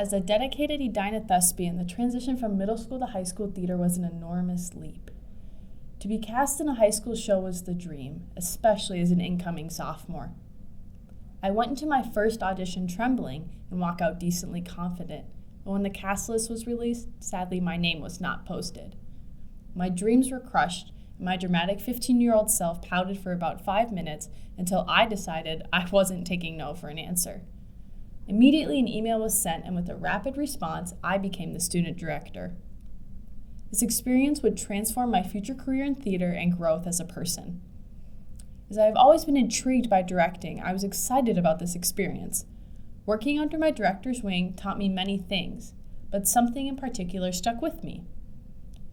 As a dedicated Edina thespian, the transition from middle school to high school theater was an enormous leap. To be cast in a high school show was the dream, especially as an incoming sophomore. I went into my first audition trembling and walked out decently confident, but when the cast list was released, sadly my name was not posted. My dreams were crushed, and my dramatic 15-year-old self pouted for about 5 minutes until I decided I wasn't taking no for an answer. Immediately an email was sent, and with a rapid response, I became the student director. This experience would transform my future career in theater and growth as a person. As I have always been intrigued by directing, I was excited about this experience. Working under my director's wing taught me many things, but something in particular stuck with me: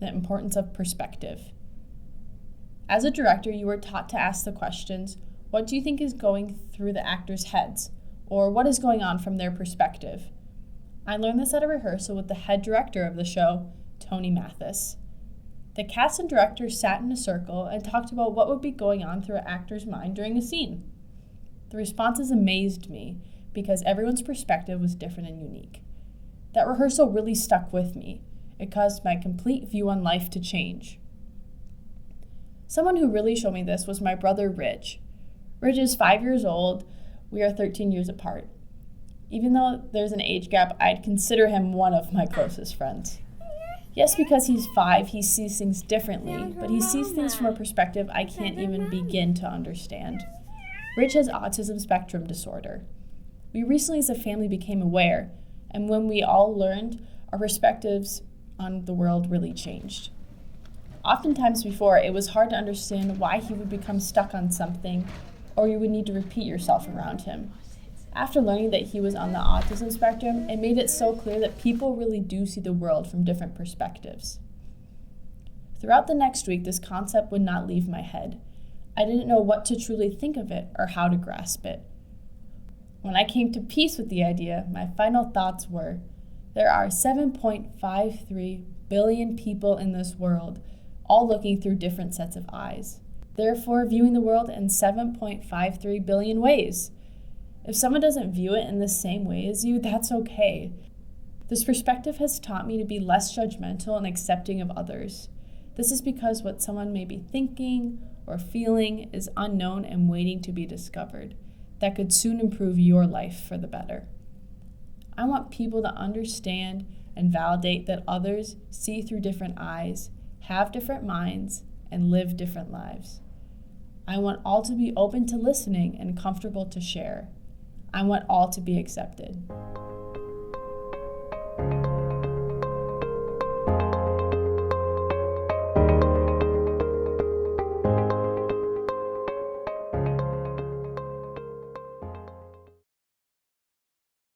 the importance of perspective. As a director, you are taught to ask the questions, what do you think is going through the actors' heads? Or what is going on from their perspective? I learned this at a rehearsal with the head director of the show, Tony Mathis. The cast and director sat in a circle and talked about what would be going on through an actor's mind during a scene. The responses amazed me because everyone's perspective was different and unique. That rehearsal really stuck with me. It caused my complete view on life to change. Someone who really showed me this was my brother Rich. Rich is 5 years old. We are 13 years apart. Even though there's an age gap, I'd consider him one of my closest friends. Yes, because he's 5, he sees things differently, but he sees things from a perspective I can't even begin to understand. Rich has autism spectrum disorder. We recently as a family became aware, and when we all learned, our perspectives on the world really changed. Oftentimes before, it was hard to understand why he would become stuck on something, or you would need to repeat yourself around him. After learning that he was on the autism spectrum, it made it so clear that people really do see the world from different perspectives. Throughout the next week, this concept would not leave my head. I didn't know what to truly think of it or how to grasp it. When I came to peace with the idea, my final thoughts were, there are 7.53 billion people in this world, all looking through different sets of eyes. Therefore, viewing the world in 7.53 billion ways. If someone doesn't view it in the same way as you, that's okay. This perspective has taught me to be less judgmental and accepting of others. This is because what someone may be thinking or feeling is unknown and waiting to be discovered. That could soon improve your life for the better. I want people to understand and validate that others see through different eyes, have different minds, and live different lives. I want all to be open to listening and comfortable to share. I want all to be accepted.